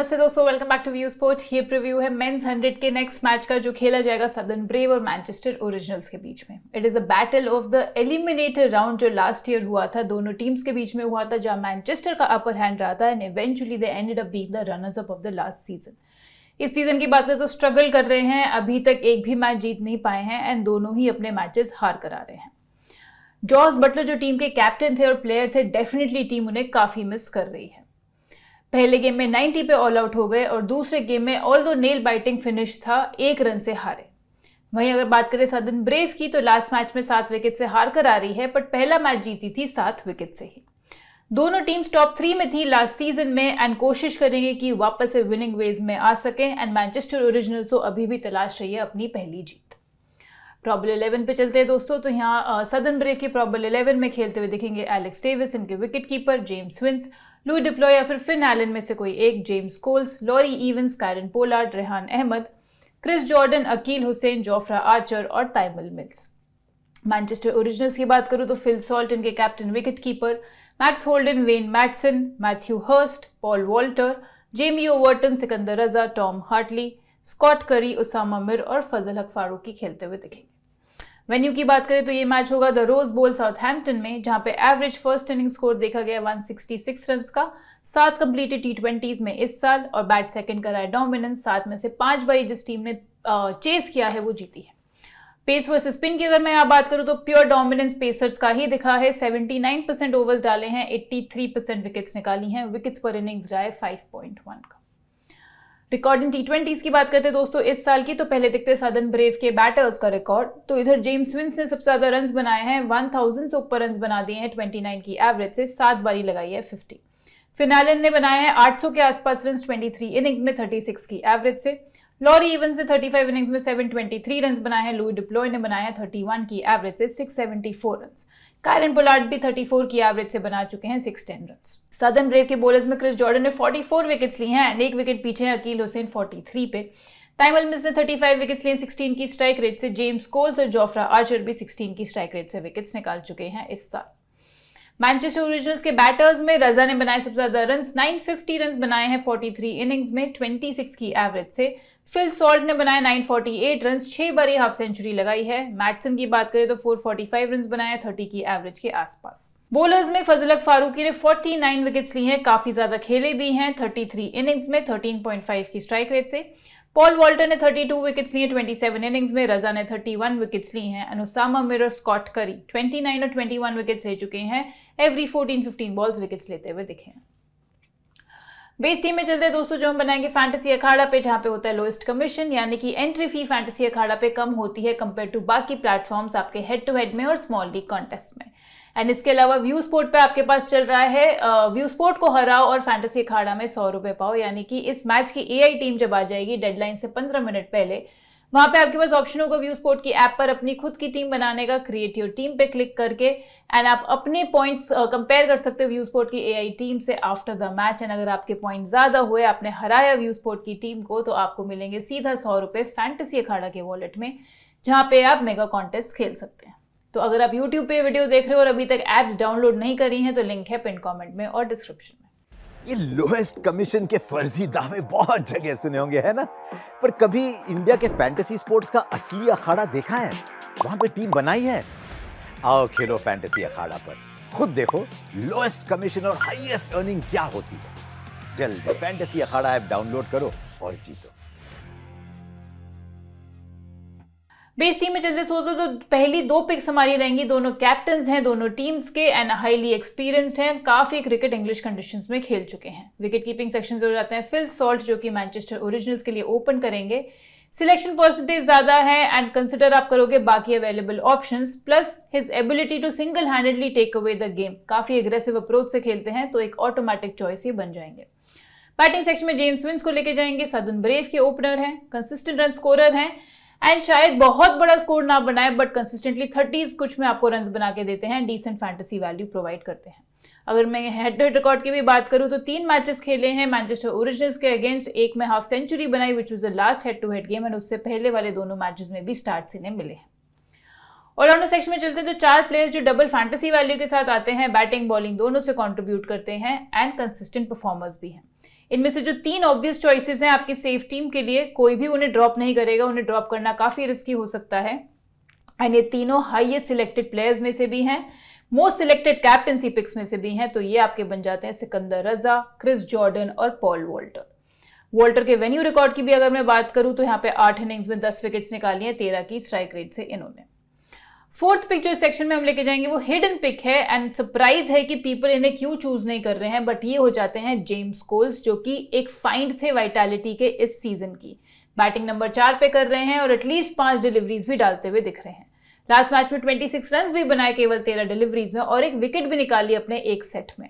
नमस्ते दोस्तों, welcome back to view sport. ये प्रीव्यू है मेंस 100 के नेक्स्ट मैच का जो खेला जाएगा सदर्न ब्रेव और मैनचेस्टर ओरिजिनल्स के बीच में। It is a battle of the eliminator round जो लास्ट ईयर हुआ था, दोनों टीम्स के बीच में हुआ था, जहां मैनचेस्टर का अपर हैंड रहा था and eventually they ended up being the runners up of the last season. इस सीजन की बात करें तो स्ट्रगल कर रहे हैं, अभी तक एक भी मैच जीत नहीं पाए हैं एंड दोनों ही अपने मैचेस हार करा रहे हैं। जॉस बटलर जो टीम के कैप्टन थे और प्लेयर थे, डेफिनेटली टीम उन्हें काफी मिस कर रही है। पहले गेम में 90 पे ऑल आउट हो गए और दूसरे गेम में ऑल्दो नेल बाइटिंग फिनिश था, 1 रन से हारे। वहीं अगर बात करें सदर्न ब्रेव की, तो लास्ट मैच में 7 विकेट से हार कर आ रही है, बट पहला मैच जीती थी 7 विकेट से ही। दोनों टीम्स टॉप 3 में थी लास्ट सीजन में एंड कोशिश करेंगे कि वापस से विनिंग वेज में आ सकें एंड मैनचेस्टर ओरिजिनल्स को अभी भी तलाश रही है अपनी पहली जीत। प्रॉबल 11 पे चलते हैं दोस्तों, तो यहाँ सदर्न ब्रेव की प्रॉबल 11 में खेलते हुए दिखेंगे एलेक्स डेविस, इनके wicket keeper, James Vince, Leus du Plooy या फिर फिन एलन में से कोई एक, James Coles, Laurie Evans, Kieron Pollard, Rehan Ahmed, Chris Jordan, Akeal Hosein, Jofra Archer और टाइमल मिल्स। मैनचेस्टर ओरिजिनल्स की बात करूं तो फिल सॉल्ट इनके captain wicket keeper, Max Holden, Wayne Madsen, Matthew Hurst, Paul Walter, Jamie Overton, Sikandar Raza, Tom Hartley, Scott Currie, Usama मिर और फजल हक फारूकी खेलते हुए दिखेंगे। वेन्यू की बात करें तो ये मैच होगा द रोज बोल साउथहैम्पटन में, जहां पे एवरेज फर्स्ट इनिंग स्कोर देखा गया 166 रन्स का, 7 कंप्लीटेड टी20s में इस साल और बैट सेकंड करा है डोमिनेंस। 7 में से 5 बारी जिस टीम ने चेस किया है वो जीती है। पेस वर्सेस स्पिन की अगर मैं यहाँ बात करूं तो प्योर डोमिनेंस पेसर्स का ही दिखा है। 79% ओवर्स डाले हैं, 83% विकेट्स निकाली हैं, विकेट्स पर इनिंग्स रहा है 5.1 का। रिकॉर्डिंग टी20s की बात करते हैं दोस्तों इस साल की, तो पहले देखते हैं सदर्न ब्रेव के बैटर्स का रिकॉर्ड। तो इधर जेम्स विंस ने सबसे ज्यादा रन्स बनाए हैं, 1000 से ऊपर रन्स बना दिए हैं 29 की एवरेज से, 7 बारी लगाई है 50। फिन एलन ने बनाए हैं 800 के आसपास रन्स 23 इनिंग्स में 36 की एवरेज से। लॉरी इवंस ने 35 इनिंग्स में 723 रन्स बनाए हैं। लुई डिप्लॉय ने बनाए हैं 31 की एवरेज से 674 रन्स। कायरन पोलार्ड भी 34 की एवरेज से बना चुके हैं 610 रन्स। सदर्न ब्रेव के बॉलर्स में क्रिस जॉर्डन ने 44 विकेट्स ली हैं एंड 1 विकेट पीछे हैं अकील हुसैन 43 पे। टाइमल मिल्स ने 35 विकेट्स लिए 16 की स्ट्राइक रेट से। जेम्स कोल्स और जोफ्रा आर्चर भी 16 की स्ट्राइक रेट से विकेट्स निकाल चुके हैं इस साल। मैनचेस्टर ओरिजिनल्स के बैटर्स में रजा ने बनाए सबसे ज्यादा रन्स, 950 रन्स बनाए हैं 43 इनिंग्स में 26 की एवरेज से। फिल सॉल्ट ने बनाए 948 रन्स, 6 बारी हाफ सेंचुरी लगाई है। मैटसन की बात करें तो 445 रन्स बनाए 30 की एवरेज के आसपास। बॉलर्स में फजल हक फारूकी ने 49 विकेट्स ली हैं, काफी ज्यादा खेले भी हैं 33 इनिंग्स में 13.5 की स्ट्राइक रेट से। पॉल वॉल्टर ने 32 विकेट्स लिए 27 इनिंग्स में। रजा ने 31 विकेट्स ली हैं। उसामा मिर और स्कॉट करी 29 और 21 विकेट्स ले चुके हैं, एवरी 14-15 बॉल्स विकेट्स लेते हुए दिखे हैं। बेस टीम में चलते हैं दोस्तों, जो हम बनाएंगे फैंटेसी अखाड़ा पे, जहां पे होता है लोएस्ट कमीशन, यानी कि एंट्री फी फैंटेसी अखाड़ा पे कम होती है कंपेयर टू बाकी प्लेटफॉर्म्स आपके हेड टू हेड में और स्मॉल लीग कॉन्टेस्ट में। एंड इसके अलावा व्यू स्पोर्ट पे आपके पास चल रहा है व्यू स्पोर्ट को हराओ और फैंटेसी अखाड़ा में 100 रुपए पाओ, यानी कि इस मैच की एआई टीम जब आ जाएगी डेडलाइन से 15 मिनट पहले, वहां पे आपके पास ऑप्शन होगा व्यू स्पोर्ट की ऐप पर अपनी खुद की टीम बनाने का। क्रिएट योर टीम पे क्लिक करके एंड आप अपने पॉइंट्स कंपेयर कर सकते हो व्यू स्पोर्ट की एआई टीम से आफ्टर द मैच। एंड अगर आपके पॉइंट ज्यादा हुए, आपने हराया व्यू स्पोर्ट की टीम को, तो आपको मिलेंगे सीधा 100 रुपए फैंटेसी अखाड़ा के वॉलेट में, जहां पे आप मेगा कॉन्टेस्ट खेल सकते हैं। तो अगर आप यूट्यूब पे वीडियो देख रहे हो और अभी तक एप्स डाउनलोड नहीं करी हैं, तो लिंक है पिन कमेंट में और डिस्क्रिप्शन में। ये लोएस्ट कमीशन के फर्जी दावे बहुत जगह सुने होंगे, है ना? पर कभी इंडिया के फैंटेसी स्पोर्ट्स का असली अखाड़ा देखा है? वहां पे टीम बनाई है? आओ खेलो फैंटेसी अखाड़ा पर, खुद देखो लोएस्ट कमीशन और हाईएस्ट अर्निंग क्या होती है। जल्दी फैंटेसी अखाड़ा ऐप डाउनलोड करो और जीतो। बेस टीम में चलते सोचो तो पहली 2 पिक्स हमारी रहेंगी, दोनों कैप्टन्स हैं दोनों टीम्स के एंड हाईली एक्सपीरियंस्ड हैं, काफी क्रिकेट इंग्लिश कंडीशंस में खेल चुके हैं। विकेट कीपिंग सेक्शन हो जाते हैं फिल सॉल्ट, जो कि मैनचेस्टर ओरिजिनल्स के लिए ओपन करेंगे। सिलेक्शन परसेंटेज ज्यादा है एंड कंसिडर आप करोगे बाकी available options, plus his ability to single handedly take away the game, काफी एग्रेसिव अप्रोच से खेलते हैं, तो एक ऑटोमेटिक चॉइस ही बन जाएंगे। बैटिंग सेक्शन में जेम्स विंस को लेके जाएंगे, सदर्न ब्रेव के ओपनर हैं, कंसिस्टेंट रन स्कोरर हैं एंड शायद बहुत बड़ा स्कोर ना बनाए बट कंसिस्टेंटली 30s कुछ में आपको रन्स बना के देते हैं, डिसेंट फैंटेसी वैल्यू प्रोवाइड करते हैं। अगर मैं हेड टू हेड रिकॉर्ड की भी बात करूं तो 3 मैचेस खेले हैं मैनचेस्टर ओरिजिनल्स के अगेंस्ट, एक में हाफ सेंचुरी बनाई which was the last head to head game and उससे पहले वाले दोनों मैचेस में भी स्टार्ट्स इन्हें मिले हैं। ऑलराउंडर सेक्शन में चलते हैं तो 4 प्लेयर्स जो डबल फैंटेसी वैल्यू के साथ आते हैं, बैटिंग बॉलिंग दोनों से कंट्रीब्यूट करते हैं एंड कंसिस्टेंट परफॉर्मर्स भी हैं। इनमें से जो 3 ऑब्वियस चॉइसेस हैं आपकी सेफ टीम के लिए, कोई भी उन्हें ड्रॉप नहीं करेगा, उन्हें ड्रॉप करना काफ़ी रिस्की हो सकता है। एंड ये तीनों हाईएस्ट सिलेक्टेड प्लेयर्स में से भी हैं, मोस्ट सिलेक्टेड कैप्टनसी पिक्स में से भी हैं। तो ये आपके बन जाते हैं सिकंदर रजा, क्रिस जॉर्डन और पॉल वॉल्टर। वॉल्टर के वेन्यू रिकॉर्ड की भी अगर मैं बात करूं तो यहाँ पे 8 इनिंग्स में 10 विकेट्स निकाली हैं, 13 की स्ट्राइक रेट से इन्होंने। फोर्थ पिक जो इस सेक्शन में हम लेके जाएंगे वो हिडन पिक है एंड सरप्राइज है कि पीपल इन्हें क्यों चूज नहीं कर रहे हैं, बट ये हो जाते हैं जेम्स कोल्स, जो कि एक फाइंड थे वाइटैलिटी के इस सीजन की। बैटिंग नंबर 4 पे कर रहे हैं और एटलीस्ट 5 डिलीवरीज भी डालते हुए दिख रहे हैं। लास्ट मैच में 26 रन भी बनाए केवल 13 डिलीवरीज में और एक विकेट भी निकाली अपने एक सेट में।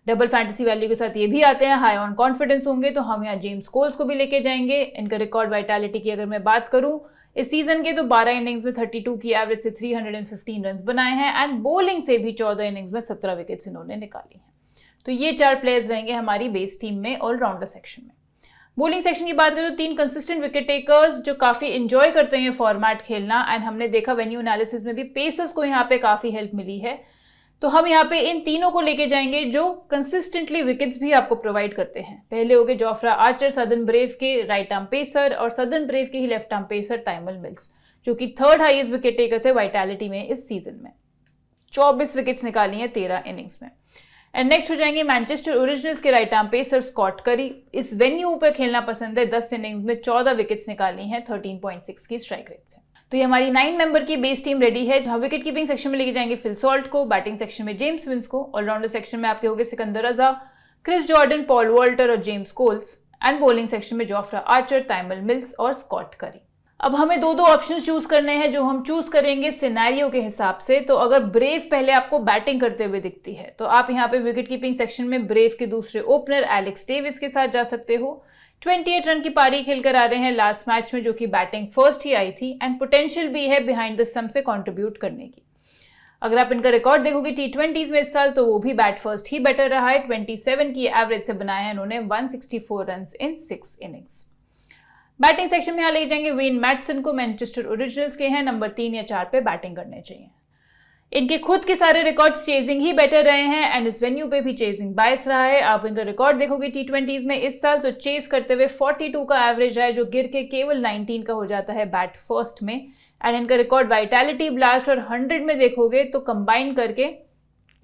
डबल फैंटेसी वैल्यू के साथ ये भी आते हैं, हाई ऑन कॉन्फिडेंस होंगे, तो हम यहाँ जेम्स कोल्स को भी लेके जाएंगे। इनका रिकॉर्ड वाइटैलिटी की अगर मैं बात करूं इस सीजन के, तो 12 इनिंग्स में 32 की एवरेज से 315 रन बनाए हैं एंड बॉलिंग से भी 14 इनिंग्स में 17 विकेट्स इन्होंने निकाली हैं। तो ये 4 प्लेयर्स रहेंगे हमारी बेस टीम में ऑलराउंडर सेक्शन में। बॉलिंग सेक्शन की बात करें तो 3 कंसिस्टेंट विकेट टेकर्स जो काफी एंजॉय करते हैं फॉर्मेट खेलना, एंड हमने देखा वेन्यू एनालिसिस में भी पेसर्स को यहाँ पे काफी हेल्प मिली है। तो हम यहाँ पे इन तीनों को लेके जाएंगे जो कंसिस्टेंटली विकेट्स भी आपको प्रोवाइड करते हैं। पहले हो गए जोफ्रा आर्चर, सदर्न ब्रेव के राइट आर्म पेसर, और सदर्न ब्रेव के ही left arm pacer Tymal Mills, जो कि 3rd हाईएस्ट विकेट टेकर थे वाइटैलिटी में इस सीजन में। 24 विकेट्स निकाली हैं 13 इनिंग्स में। एंड नेक्स्ट हो जाएंगे मैनचेस्टर ओरिजिनल्स के राइट आर्म पेसर स्कॉट करी। इस वेन्यू पर खेलना पसंद है, 10 इनिंग्स में 14 विकेट्स निकाली हैं 13.6 की स्ट्राइक रेट से। तो ये हमारी 9 मेंबर की बेस टीम रेडी है, जहां विकेट कीपिंग सेक्शन में लेके जाएंगे फिल सॉल्ट को, बैटिंग सेक्शन में जेम्स विंस को, ऑलराउंडर सेक्शन में आपके होंगे Sikandar Raza, Chris Jordan, Paul Walter और James Coles, and bowling section में जोफ्रा आर्चर, टाइमल मिल्स और स्कॉट करी। अब हमें दो ऑप्शंस चूज करने हैं जो हम चूज करेंगे सिनेरियो के हिसाब से। तो अगर ब्रेव पहले आपको बैटिंग करते हुए दिखती है तो आप यहाँ पे विकेट कीपिंग सेक्शन में ब्रेव के दूसरे ओपनर एलेक्स डेविस के साथ जा सकते हो। 28 रन की पारी खेलकर आ रहे हैं लास्ट मैच में, जो कि बैटिंग फर्स्ट ही आई थी एंड पोटेंशियल भी है बिहाइंड द सम से कंट्रीब्यूट करने की। अगर आप इनका रिकॉर्ड देखोगे T20s में इस साल, तो वो भी बैट फर्स्ट ही बेटर रहा है। 27 की एवरेज से बनाए हैं इन्होंने 164 run in 6 innings. Batting section में यहाँ ले जाएंगे वेन मैटसन को, मैनचेस्टर ओरिजिनल्स के हैं, नंबर 3 या 4 पे बैटिंग करने चाहिए। इनके खुद के सारे रिकॉर्ड्स चेजिंग ही बेटर रहे हैं एंड इस वेन्यू पे भी चेजिंग बायस रहा है। आप इनका रिकॉर्ड देखोगे T20s में इस साल, तो चेस करते हुए 42 का एवरेज है, जो गिर के केवल 19 का हो जाता है बैट फर्स्ट में। एंड इनका रिकॉर्ड वाइटैलिटी, ब्लास्ट और 100 में देखोगे तो कंबाइन करके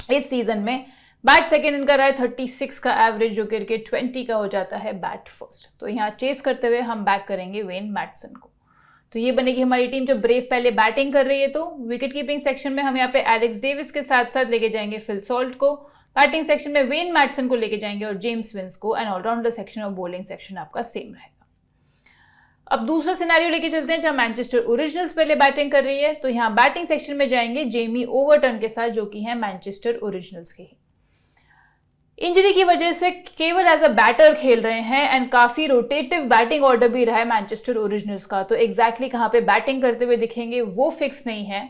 इस सीजन में बैट सेकेंड इनका रहा है 36 का एवरेज, जो गिर के 20 का हो जाता है बैट फर्स्ट। तो यहाँ चेस करते हुए हम बैक करेंगे वेन मैटसन को। तो ये बनेगी हमारी टीम जो ब्रेव पहले बैटिंग कर रही है। तो विकेट कीपिंग सेक्शन में हम यहाँ पे एलेक्स डेविस के साथ साथ लेके जाएंगे फिल सॉल्ट को, बैटिंग सेक्शन में वेन मैटसन को लेके जाएंगे और जेम्स विंस को, एंड ऑलराउंडर सेक्शन और बॉलिंग सेक्शन आपका सेम रहेगा। अब दूसरा सिनेरियो लेके चलते हैं जहां मैनचेस्टर ओरिजिनल्स पहले बैटिंग कर रही है। तो यहाँ बैटिंग सेक्शन में जाएंगे जेमी ओवरटन के साथ, जो कि है मैनचेस्टर ओरिजिनल्स के ही। इंजरी की वजह से केवल एज अ बैटर खेल रहे हैं एंड काफी रोटेटिव बैटिंग ऑर्डर भी रहा है मैनचेस्टर ओरिजिनल्स का। तो एग्जैक्टली कहां पे बैटिंग करते हुए दिखेंगे वो फिक्स नहीं है,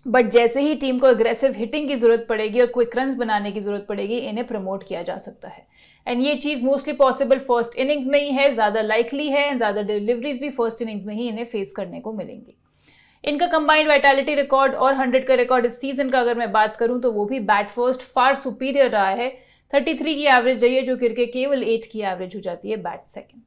बट जैसे ही टीम को अग्रेसिव हिटिंग की जरूरत पड़ेगी और क्विक रन्स बनाने की जरूरत पड़ेगी, इन्हें प्रमोट किया जा सकता है। एंड ये चीज मोस्टली पॉसिबल फर्स्ट इनिंग्स में ही है, ज्यादा लाइकली है, एंड ज्यादा डिलीवरीज भी फर्स्ट इनिंग्स में ही इन्हें फेस करने को मिलेंगी। इनका कंबाइंड वाइटैलिटी रिकॉर्ड और 100 का रिकॉर्ड इस सीजन का अगर मैं बात करूं तो वो भी बैट फर्स्ट फार सुपीरियर रहा है। 33 की एवरेज रही है, जो गिर के केवल 8 की एवरेज हो जाती है बैट सेकंड।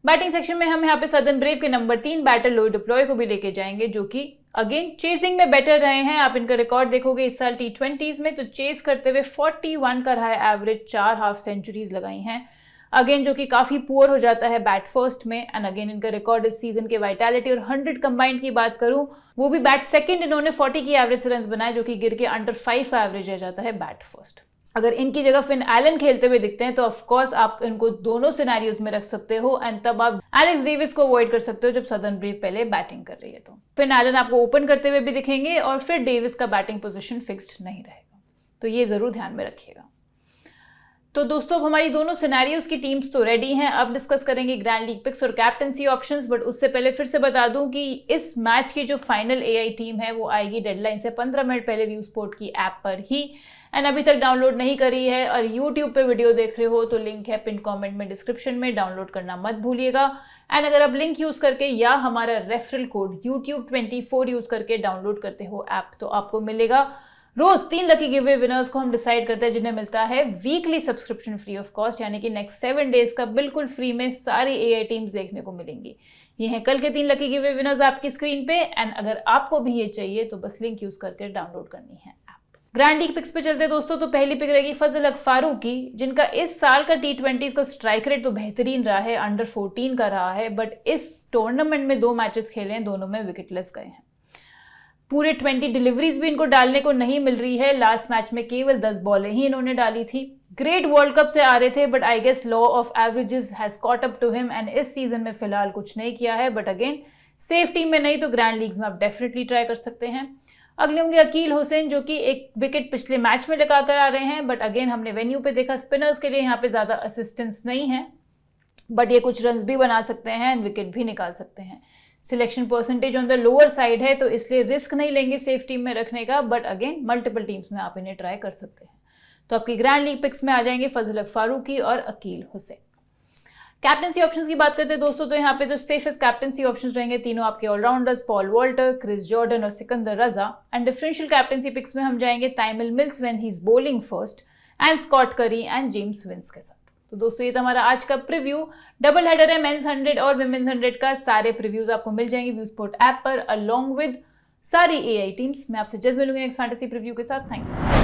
बैटिंग सेक्शन में हम यहाँ पे सदर्न ब्रेव के नंबर 3 बैटर लोई डिप्लॉय को भी लेके जाएंगे, जो कि अगेन चेजिंग में बेटर रहे हैं। आप इनका रिकॉर्ड देखोगे इस साल T20s में, तो चेस करते हुए 41 का रहा है एवरेज, 4 हाफ सेंचुरीज लगाई हैं अगेन, जो कि काफी पुअर हो जाता है बैट फर्स्ट में। एंड अगेन इनका रिकॉर्ड इस सीजन के वाइटैलिटी और 100 कंबाइंड की बात करूं, वो भी बैट सेकंड इन्होंने 40 की एवरेज से रन बनाए, जो कि गिर के अंडर 5 का एवरेज रह जाता है बैट फर्स्ट। अगर इनकी जगह फिन एलन खेलते हुए दिखते हैं तो ऑफ कोर्स आप इनको दोनों सिनेरियोज में रख सकते हो, एंड तब आप एलेक्स डेविस को अवॉइड कर सकते हो जब सदर्न ब्रेव पहले बैटिंग कर रही है। तो फिन एलन आपको ओपन करते हुए भी दिखेंगे और फिर डेविस का बैटिंग पोजीशन फिक्स्ड नहीं रहेगा, तो ये जरूर ध्यान में रखिएगा। तो दोस्तों अब हमारी दोनों सिनेरियोज की टीम्स तो रेडी हैं। अब डिस्कस करेंगे ग्रैंड लीग पिक्स और कैप्टनसी ऑप्शंस, बट उससे पहले फिर से बता दूं कि इस मैच की जो फाइनल एआई टीम है वो आएगी डेडलाइन से 15 मिनट पहले व्यू स्पोर्ट की ऐप पर ही, एंड अभी तक डाउनलोड नहीं करी है और यूट्यूब पे वीडियो देख रहे हो तो लिंक है पिन कमेंट में डिस्क्रिप्शन में, डाउनलोड करना मत भूलिएगा। एंड अगर आप लिंक यूज करके या हमारा रेफरल कोड YouTube24 यूज करके डाउनलोड करते हो ऐप, तो आपको मिलेगा रोज 3 लकी गिवअवे विनर्स को हम डिसाइड करते हैं जिन्हें मिलता है weekly subscription free of cost, यानी कि नेक्स्ट 7 डेज का बिल्कुल फ्री में सारी एआई टीम्स देखने को मिलेंगी। ये हैं कल के 3 लकी गिवअवे विनर्स आपकी स्क्रीन पे, एंड अगर आपको भी ये चाहिए तो बस लिंक यूज करके डाउनलोड करनी है ऐप। ग्रैंड लीग पिक्स पे चलते हैं दोस्तों, तो पहली पिक रहेगी फजल हक फारूकी, जिनका इस साल का T20 का स्ट्राइक रेट तो बेहतरीन रहा है, अंडर 14 का रहा है, बट इस टूर्नामेंट में 2 मैचेस खेले हैं, दोनों में विकेटलेस गए हैं। पूरे 20 डिलीवरीज भी इनको डालने को नहीं मिल रही है। लास्ट मैच में केवल 10 बॉलें ही इन्होंने डाली थी। ग्रेट वर्ल्ड कप से आ रहे थे, but I guess law of averages has caught up to him, and इस सीजन में फिलहाल कुछ नहीं किया है, बट अगेन सेफ टीम में नहीं तो ग्रैंड लीग्स में आप डेफिनेटली ट्राई कर सकते हैं। अगले होंगे अकील हुसैन, जो कि एक विकेट पिछले मैच में लगा कर आ रहे हैं, बट अगेन हमने वेन्यू पे देखा स्पिनर्स के लिए यहाँ पे ज्यादा असिस्टेंस नहीं है, बट ये कुछ रन्स भी बना सकते हैं एंड विकेट भी निकाल सकते हैं। Selection percentage on the lower side है, तो इसलिए रिस्क नहीं लेंगे सेफ टीम में रखने का, बट अगेन मल्टीपल टीम्स में आप इन्हें ट्राई कर सकते हैं। तो आपकी ग्रैंड लीग पिक्स में आ जाएंगे फजल हक फारूकी और अकील हुसैन। कैप्टनसी ऑप्शंस की बात करते हैं दोस्तों, तो यहाँ पे जो सेफेस्ट कैप्टनसी ऑप्शंस रहेंगे तीनों आपके allrounders Paul Walter, Chris Jordan और Sikandar Raza. And differential captaincy picks में हम जाएंगे Tymal Mills when he is bowling first, and Scott Currie and James Vince के साथ। तो दोस्तों ये था हमारा आज का प्रीव्यू। डबल हेडर है मेंस 100 और विमेंस 100 का। सारे प्रीव्यूज आपको मिल जाएंगे व्यू स्पोर्ट ऐप पर अलोंग विद सारी एआई टीम्स। मैं आपसे जल्द मिलूंगी नेक्स्ट फैंटेसी प्रीव्यू के साथ। Thank you.